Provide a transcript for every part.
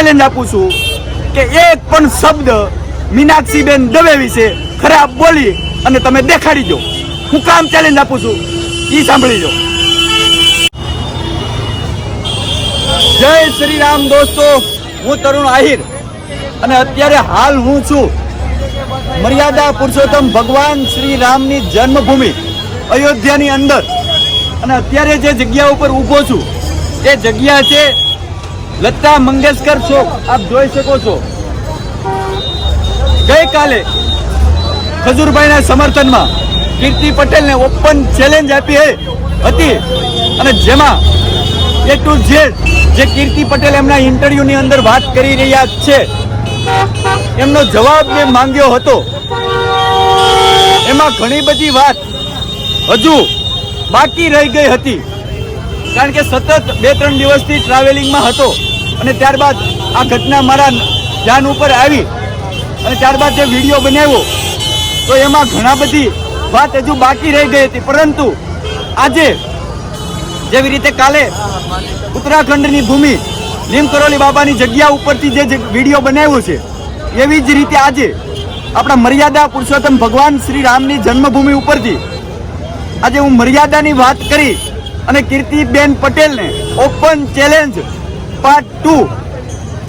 Challenge આપું છું કે એક પણ શબ્દ મીનાક્ષીબેન દવે વિશે ખરાબ બોલી અને તમે દેખાડી દો. હું કામ ચેલેન્જ આપું છું એ સાંભળી લો. જય શ્રી રામ દોસ્તો, હું તરુણ આહિર અને અત્યારે હાલ હું છું મર્યાદા પુરુષોત્તમ ભગવાન શ્રી રામની જન્મભૂમિ અયોધ્યાની અંદર. અને અત્યારે જે જગ્યા ઉપર ઊભો છું એ જગ્યા છે લતા મંગેશકર ચોક. આપ જોઈ શકો છો. ગઈકાલે ખજૂરભાઈના સમર્થનમાં કીર્તિ પટેલને ઓપન ચેલેન્જ આપી હતી અને જેમાં એ ટુ ઝેડ જે કીર્તિ પટેલ એમના ઇન્ટરવ્યુની અંદર વાત કરી રહ્યા છે એમનો જવાબ જે માંગ્યો હતો એમાં ઘણી બધી વાત હજુ બાકી રહી ગઈ હતી. કારણ કે સતત 2-3 દિવસથી ટ્રાવેલિંગમાં હતો અને ત્યારબાદ આ ઘટના મારા ધ્યાન ઉપર આવી અને ત્યારબાદ જે વિડીયો બનાવ્યો તો એમાં ઘણા બધી વાત હજુ બાકી રહી ગઈ હતી. પરંતુ આજે જેવી રીતે કાલે ઉત્તરાખંડની ભૂમિ નીમકરોલી બાબાની જગ્યા ઉપરથી જે વિડીયો બનાવ્યો છે એવી જ રીતે આજે આપણા મર્યાદા પુરુષોત્તમ ભગવાન શ્રી રામની જન્મભૂમિ ઉપરથી આજે હું મર્યાદાની વાત કરી અને કીર્તિબેન પટેલને ઓપન ચેલેન્જ પાર્ટ 2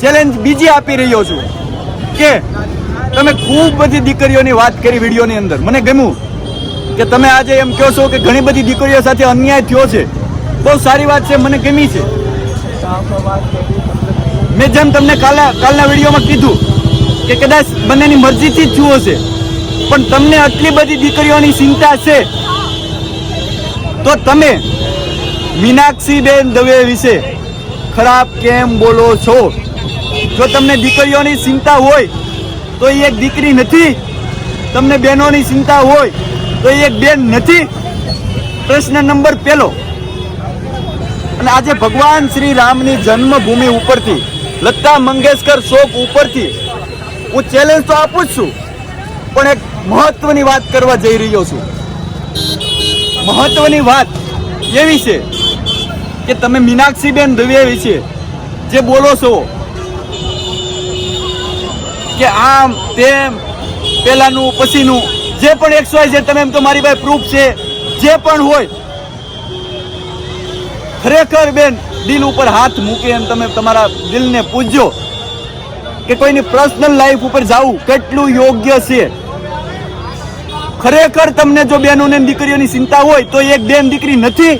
ચેલેન્જ બીજી આપી રહ્યો છું કે તમે ખૂબ બધી દીકરીઓની વાત કરી વિડીયોની અંદર. મને ગમ્યું કે તમે આજે એમ કહો છો કે ઘણી બધી દીકરીઓ સાથે અન્યાય થયો છે. બહુ સારી વાત છે, મને ગમી છે. મેં જેમ તમને કાલના વિડીયોમાં કીધું કે કદાચ બંનેની મરજીથી જ થયું હશે, પણ તમને આટલી બધી દીકરીઓની ચિંતા છે તો તમે મીનાક્ષીબેન દવે વિશે ખરાબ કેમ બોલો છો? જો તમને દીકરીઓની ચિંતા હોય તો એ એક દીકરી નથી? તમને બહેનોની ચિંતા હોય તો એ એક બેન નથી? પ્રશ્ન નંબર પહેલો. અને આજે ભગવાન શ્રી રામની જન્મભૂમિ ઉપરથી લતા મંગેશકર ચોક ઉપરથી હું ચેલેન્જ તો આપું જ છું, પણ એક મહત્વની વાત કરવા જઈ રહ્યો છું. મહત્વની વાત એવી છે કે તમે મીનાક્ષીબેન દવે વિશે જે બોલો છો કે આમ તેમ પેલાનું પછીનું જે પણ XYZ તમે એમ તો મારી પાસે પ્રૂફ છે જે પણ હોય, ખરેખર બેન દિલ ઉપર હાથ મૂકે એમ તમે તમારા દિલને પૂછજો કે કોઈની પર્સનલ લાઈફ ઉપર જવું કેટલું યોગ્ય છે. ખરેખર તમને જો બહેનોને દીકરીઓની ચિંતા હોય તો એક બેન દીકરી નથી?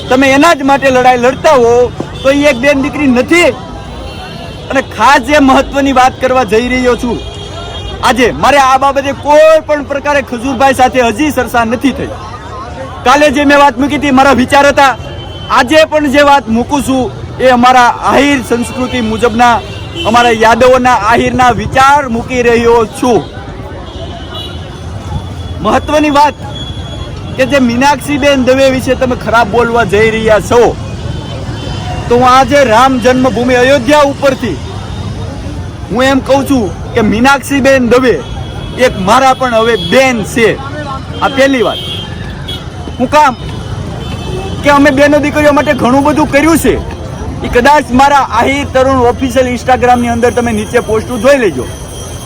તમે એના જ માટે લડાઈ લડતા હો તો એ એક બેન દીકરી નથી? અને ખાસ જે મહત્વની વાત કરવા જઈ રહ્યો છું આજે, મારે આ બાબતે કોઈ પણ પ્રકારે ખજૂરભાઈ સાથે હજી ચર્ચા નથી થઈ. કાલે જે મેં વાત મૂકી હતી મારા વિચાર હતા, આજે પણ જે વાત મૂકું છું એ અમારા આહિર સંસ્કૃતિ મુજબના અમારા યાદવોના આહિરના વિચાર મૂકી રહ્યો છું. મહત્વની વાત કે જે મીનાક્ષીબેન દવે વિશે તમે ખરાબ બોલવા જઈ રહ્યા છો તો હું આજે રામ જન્મભૂમિ અયોધ્યા ઉપરથી હું એમ કહું છું કે મીનાક્ષીબેન દવે એક મારા પણ હવે બેન છે. આ પહેલી વાત. હું કામ કે અમે બેનો દીકરીઓ માટે ઘણું બધું કર્યું છે. એ કદાચ મારા આહિર તરુણ ઓફિશિયલ ઇન્સ્ટાગ્રામની અંદર તમે નીચે પોસ્ટ જોઈ લેજો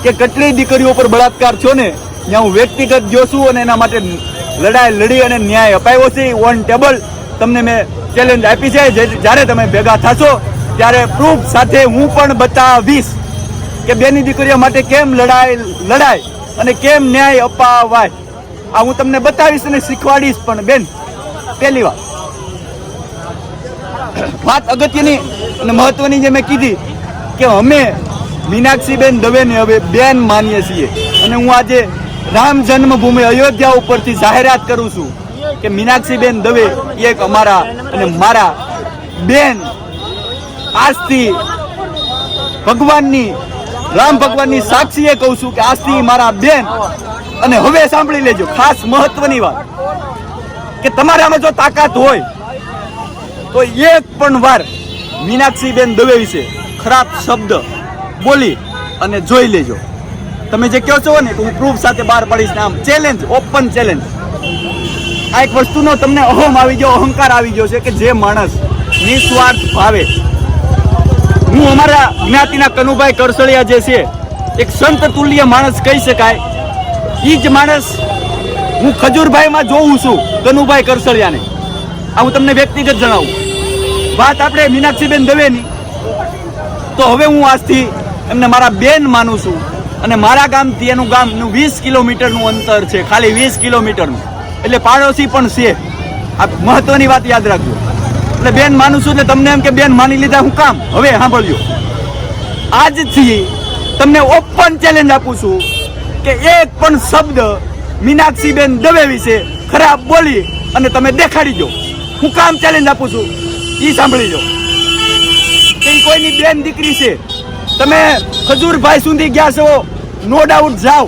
કે કેટલી દીકરીઓ પર બળાત્કાર થયો ને ત્યાં હું વ્યક્તિગત ગયો છું અને એના માટે લડાઈ લડી અને ન્યાય અપાયો છે. ઓન ટેબલ તમને મેં ચેલેન્જ આપી છે. જ્યારે તમે ભેગા થશો ત્યારે પ્રૂફ સાથે હું પણ બતાવીશ કે બેની દીકરીઓ માટે કેમ લડાય અને કેમ ન્યાય અપાવાય. આ હું તમને બતાવીશ અને શીખવાડીશ. પણ બેન, પહેલી વાત અગત્યની અને મહત્વની જે મેં કીધી કે અમે મીનાક્ષીબેન દવેને હવે બેન માનીએ છીએ. અને હું આજે રામ જન્મભૂમિ અયોધ્યા ઉપરથી જાહેરાત કરું છું કે મીનાક્ષીબેન દવે એક અમારા અને મારા બેન. આજથી રામ ભગવાનની સાક્ષીએ કહું છું કે આજથી મારા બેન. અને હવે સાંભળી લેજો ખાસ મહત્વની વાત કે તમારામાં જો તાકાત હોય તો એક પણ વાર મીનાક્ષીબેન દવે વિશે ખરાબ શબ્દ બોલી અને જોઈ લેજો. તમે જે કહો છો ને કે હું પ્રૂફ સાથે બહાર પાડીશ ને આમ ચેલેન્જ, ઓપન ચેલેન્જ. આ એક વસ્તુનો તમને અહમ આવી ગયો, અહંકાર આવી ગયો છે કે જે માણસ નિસ્વાર્થ ભાવે હું અમારા જ્ઞાતિના કનુભાઈ કરસળિયા જે છે એક સંત તુલ્ય માણસ કહી શકાય. એ જ માણસ હું ખજૂરભાઈમાં જોઉં છું, કનુભાઈ કરસળિયાને. આ હું તમને વ્યક્તિગત જણાવું. વાત આપણે મીનાક્ષીબેન દવેની, તો હવે હું આજથી એમને મારા બેન માનું છું. અને મારા ગામથી એનું ગામનું 20 કિલોમીટરનું અંતર છે, ખાલી 20 કિલોમીટરનું. એટલે પાડોશી પણ છે. આ મહત્વની વાત યાદ રાખજો. એટલે બેન માનું છું, એટલે તમને એમ કે બેન માની લીધા હું કામ. હવે સાંભળજો, આજથી તમને ઓપન ચેલેન્જ આપું છું કે એક પણ શબ્દ મીનાક્ષીબેન દવે વિશે ખરાબ બોલી અને તમે દેખાડી દો. હું કામ ચેલેન્જ આપું છું, એ સાંભળી લો. કે કોઈની બેન દીકરી છે. તમે ખજૂરભાઈ સુધી ગયા છો, નો ડાઉટ જાઓ.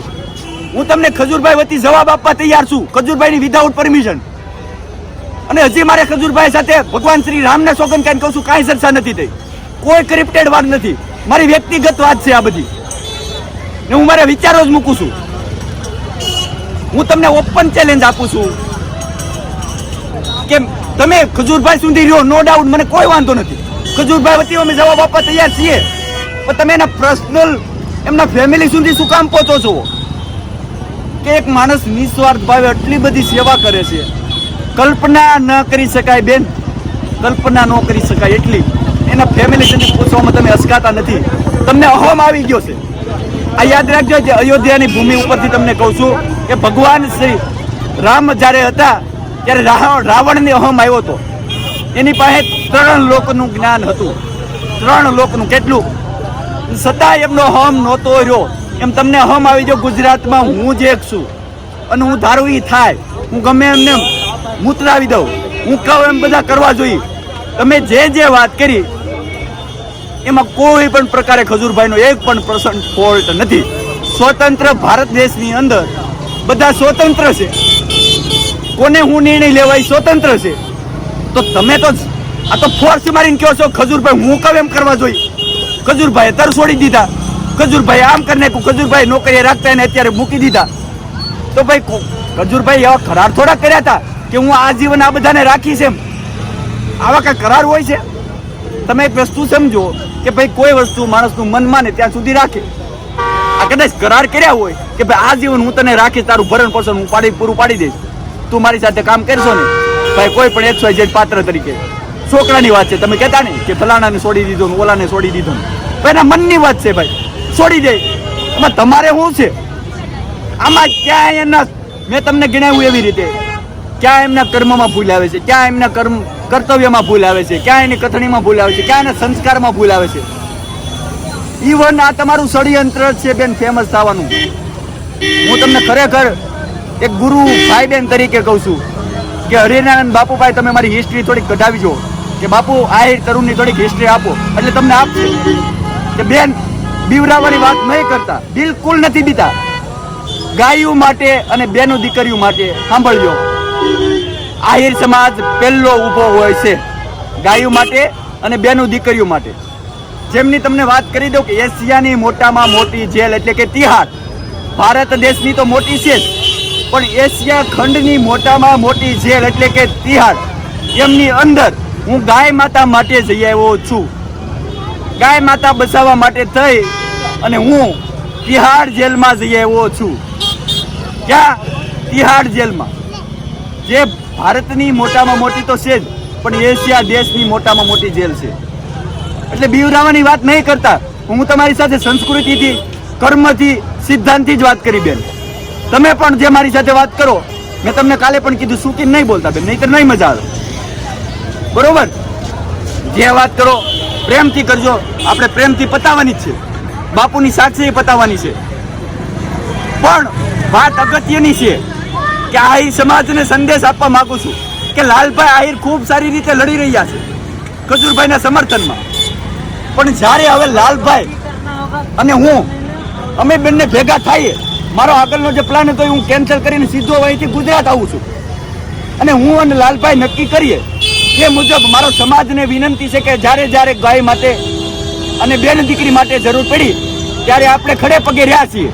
હું તમને ખજૂરભાઈ વતી જવાબ આપવા તૈયાર છું, ખજૂરભાઈની વિધાઉટ પરમિશન. અને હજી મારે ખજૂરભાઈ સાથે ભગવાન શ્રી રામને સોગંદ કરીને કહું છું, કાંઈ ચર્ચા નથી થઈ, કોઈ ક્રિપ્ટેડ વાત નથી. મારી વ્યક્તિગત વાત છે આ બધી, ને હું મારા વિચારો જ મૂકું છું. હું તમને ઓપન ચેલેન્જ આપું છું કે તમે ખજૂરભાઈ સુધી રહ્યો, નો ડાઉટ, મને કોઈ વાંધો નથી. ખજૂરભાઈ વતી અમે જવાબ આપવા તૈયાર છીએ. પણ તમે એના પર્સનલ, એમના ફેમિલી સુધી શું કામ પહોંચો છો? કે એક માણસ નિસ્વાર્થ ભાવે આટલી બધી સેવા કરે છે, કલ્પના ન કરી શકાય બેન, કલ્પના ન કરી શકાય. એટલી એના ફેમિલી સુધી પૂછવામાં તમે અસકાતા નથી. તમને અહમ આવી ગયો છે. આ યાદ રાખજો, જે અયોધ્યાની ભૂમિ ઉપરથી તમને કહું છું કે ભગવાન શ્રી રામ જ્યારે હતા ત્યારે રાવણને અહમ આવ્યો હતો. એની પાસે 3 લોકનું જ્ઞાન હતું, 3 લોકનું. કેટલું છતાં એમનો અહમ નહોતો રહ્યો. એમ તમને અહમ આવી ગયો ગુજરાતમાં હું જ એક છું અને હું ધારું એ થાય, હું ગમે એમને મૂતરાવી દઉં, હું કહું એમ બધા કરવા જોઈએ. તમે જે વાત કરી એમાં કોઈ પણ પ્રકારે ખજૂરભાઈનો 1% ફોલ્ટ નથી. સ્વતંત્ર ભારત દેશની અંદર બધા સ્વતંત્ર છે. કોને હું નિર્ણય લેવાય સ્વતંત્ર છે. તો તમે તો આ તો ફોર્સ મારીને કહો છો ખજૂરભાઈ હું કહું એમ કરવા જોઈએ. ખજૂરભાઈએ તર છોડી દીધા, ખજૂરભાઈ આમ કરી નાખ્યું, ખજૂરભાઈ નોકરીએ રાખતા એને અત્યારે મૂકી દીધા. તો ભાઈ ખજૂરભાઈ એવા કરાર થોડા કર્યા હતા કે હું આજીવન આ બધાને રાખીશ એમ? આવા કઈ કરાર હોય છે? તમે એક વસ્તુ સમજો કે ભાઈ કોઈ વસ્તુ માણસનું મન માને ત્યાં સુધી રાખે. આ કદાચ કરાર કર્યા હોય કે ભાઈ આજીવન હું તને રાખીશ, તારું ભરણ પોષણ હું પૂરું પાડી દઈશ, તું મારી સાથે કામ કરશો ને ભાઈ, કોઈ પણ XYZ પાત્ર તરીકે. છોકરાની વાત છે, તમે કહેતા ને કે ફલાણાને છોડી દીધો ને ઓલાને છોડી દીધો, ભાઈ એના મનની વાત છે. ભાઈ છોડી દે, એમાં તમારે શું છે? આમાં ક્યાંય એના, મેં તમને ગણાવ્યું એવી રીતે, ક્યાં એમના કર્મમાં ભૂલ આવે છે, ક્યાં એમના કર્તવ્યમાં ભૂલ આવે છે, ક્યાં એની કથણીમાં ભૂલ આવે છે, ક્યાં એના સંસ્કારમાં ભૂલ આવે છે. ઇવન આ તમારું ષડયંત્ર છે બેન ફેમસ થવાનું. હું તમને ખરેખર એક ગુરુ ભાઈ બેન તરીકે કહું છું કે હરિનારાયણ બાપુભાઈ, તમે મારી હિસ્ટ્રી થોડીક કઢાવી જો કે બાપુ આહિર તરુણની થોડીક હિસ્ટ્રી આપો, એટલે તમને આપશે કે બેન બીવરાવાની વાત નહીં કરતા, બિલકુલ નથી બીતા. ગાયું માટે અને બેનો દીકરીઓ માટે સાંભળજો, આહિર સમાજ પહેલો ઊભો હોય છે, ગાયું માટે અને બેનો દીકરીઓ માટે. જેમની તમને વાત કરી દઉં કે એશિયાની મોટામાં મોટી જેલ એટલે કે તિહાર, ભારત દેશની તો મોટી છે જ, પણ એશિયા ખંડની મોટામાં મોટી જેલ એટલે કે તિહાર, એમની અંદર હું ગાય માતા માટે જઈ આવ્યો છું. ગાય માતા બચાવવા માટે થઈ અને હું તિહાર જેલમાં જઈ આવ્યો છું. ક્યાં? તિહાર જેલમાં, જે ભારતની મોટામાં મોટી તો છે જ, પણ એશિયા દેશની મોટામાં મોટી જેલ છે. એટલે બીવરાવાની વાત નહીં કરતા, હું તમારી સાથે સંસ્કૃતિથી, કર્મથી, સિદ્ધાંતથી જ વાત કરી બેન. તમે પણ જે મારી સાથે વાત કરો, મેં તમને કાલે પણ કીધું શું નહીં બોલતા બેન, નહીતર નહીં મજા આવે. બરોબર? જે વાત કરો પ્રેમથી કરજો, આપણે પ્રેમથી પતાવવાની જ છે, બાપુની સાક્ષી પતાવવાની છે. પણ વાત અગત્યની છે કે આહિર સમાજને સંદેશ આપવા માંગુ છું કે લાલભાઈ આહિર ખૂબ સારી રીતે લડી રહ્યા છે ખજૂરભાઈના સમર્થનમાં. પણ જ્યારે હવે લાલભાઈ અને હું અમે બંને ભેગા થઈએ, મારો આગળનો જે પ્લાન હતો હું કેન્સલ કરીને સીધો અહીંથી ગુજરાત આવું છું, અને હું અને લાલભાઈ નક્કી કરીએ એ મુજબ મારો સમાજને વિનંતી છે કે જ્યારે જ્યારે ગાય માટે અને બેન દીકરી માટે જરૂર પડી ત્યારે આપણે ખડે પગે રહ્યા છીએ.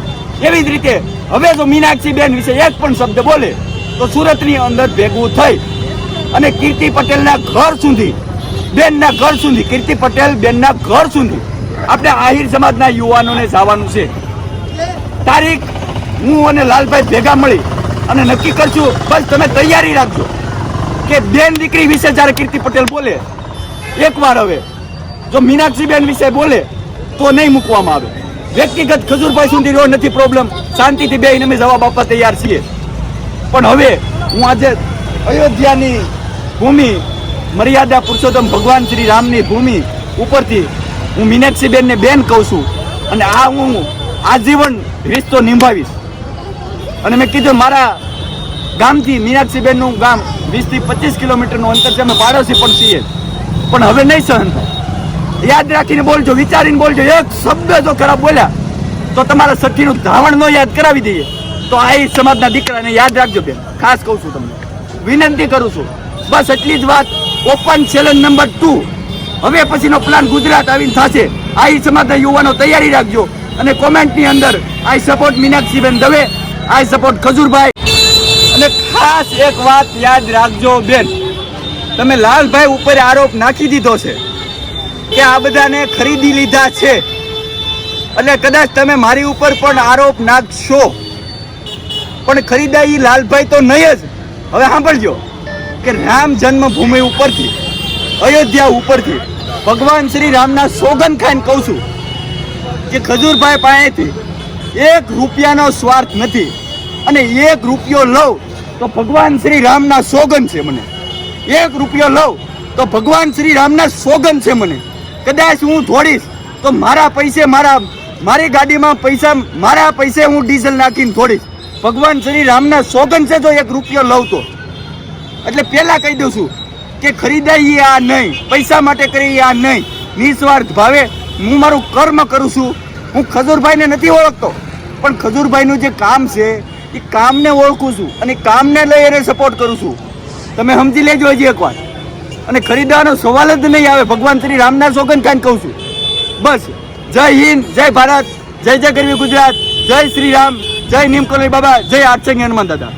એવી જ રીતે હવે જો મીનાક્ષી બેન વિશે એક પણ શબ્દ બોલે તો સુરતની અંદર ભેગું થઈ અને કીર્તિ પટેલના ઘર સુધી બેનના ઘર સુધી, કીર્તિ પટેલ બેનના ઘર સુધી આપણે આહિર સમાજના યુવાનોને જવાનું છે. તારીખ હું અને લાલભાઈ ભેગા મળી અને નક્કી કરશું. બસ તમે તૈયારી રાખજો કે બેન દીકરી વિશે જ્યારે કીર્તિ પટેલ બોલે એકવાર, હવે જો મીનાક્ષી બેન વિશે બોલે તો નહીં મૂકવામાં આવે. વ્યક્તિગત ખજૂરભાઈ સુધી રહ્યો નથી પ્રોબ્લેમ, શાંતિથી બેહીને અમે જવાબ આપવા તૈયાર છીએ. પણ હવે હું આજે અયોધ્યાની ભૂમિ, મર્યાદા પુરુષોત્તમ ભગવાન શ્રી રામની ભૂમિ ઉપરથી હું મીનાક્ષી બેનને બેન કહું છું અને આ હું આજીવન રિશ્તો નિભાવીશ. અને મેં કીધું મારા ગામથી મીનાક્ષી બેનનું ગામ 20 થી 25 કિલોમીટરનું અંતર છે, અમે પાડોશી પણ છીએ. પણ હવે નહીં સહન થાય. યાદ રાખીને બોલજો, વિચારીને બોલજો. એક શબ્દ જો ખરાબ બોલ્યા તો તમારા સખીનું ધાવણ ન યાદ કરાવી દઈએ. તો આ સમાજના દીકરાને યાદ રાખજો બેન, ખાસ કહું છું તમને, વિનંતી કરું છું. બસ એટલી જ વાત. Open challenge number 2. હવે પછીનો પ્લાન ગુજરાત આવીને થશે. આ સમાજના યુવાનો તૈયારી રાખજો અને કોમેન્ટની અંદર I support Meenakshiben Dave, I support Khajurbhai. અને ખાસ એક વાત યાદ રાખજો બેન, તમે લાલભાઈ ઉપર આરોપ નાખી દીધો છે કે આ બધાને ખરીદી લીધા છે, એટલે કદાચ તમે મારી ઉપર પણ આરોપ નાખશો, પણ ખરીદાઈ લાલભાઈ તો નહીં જ. હવે સાંભળજો કે રામ જન્મભૂમિ ઉપરથી, અયોધ્યા ઉપરથી ભગવાન શ્રી રામના સોગંદ ખાઈને કહું છું કે ખજૂરભાઈ પાસેથી 1 રૂપિયાનો સ્વાર્થ નથી. અને 1 રૂપિયો લઉં તો ભગવાન શ્રી રામના સોગંદ છે મને. 1 રૂપિયો લઉં તો ભગવાન શ્રી રામના સોગંદ છે મને. કદાચ હું દોડીશ તો મારા પૈસે, મારી ગાડીમાં પૈસા, મારા પૈસે હું ડીઝલ નાખીને દોડીશ. ભગવાન શ્રી રામના સોગંદ છે જો 1 રૂપિયો લઉં તો. એટલે પહેલા કહી દઉં છું કે ખરીદાઈ આ નહીં, પૈસા માટે કરી આ નહીં. નિસ્વાર્થ ભાવે હું મારું કર્મ કરું છું. હું ખજૂરભાઈને નથી ઓળખતો, પણ ખજૂરભાઈનું જે કામ છે એ કામને ઓળખું છું અને કામને લઈ એને સપોર્ટ કરું છું. તમે સમજી લેજો હજી એકવાર. અને ખરીદવાનો સવાલ જ નહીં આવે. ભગવાન શ્રી રામના સોગંદ ખાઈને કહું છું. બસ. જય હિન્દ, જય ભારત, જય જય ગરવી ગુજરાત, જય શ્રી રામ, જય નીમકોલી બાબા, જય આઠસંગી હનુમાન દાદા.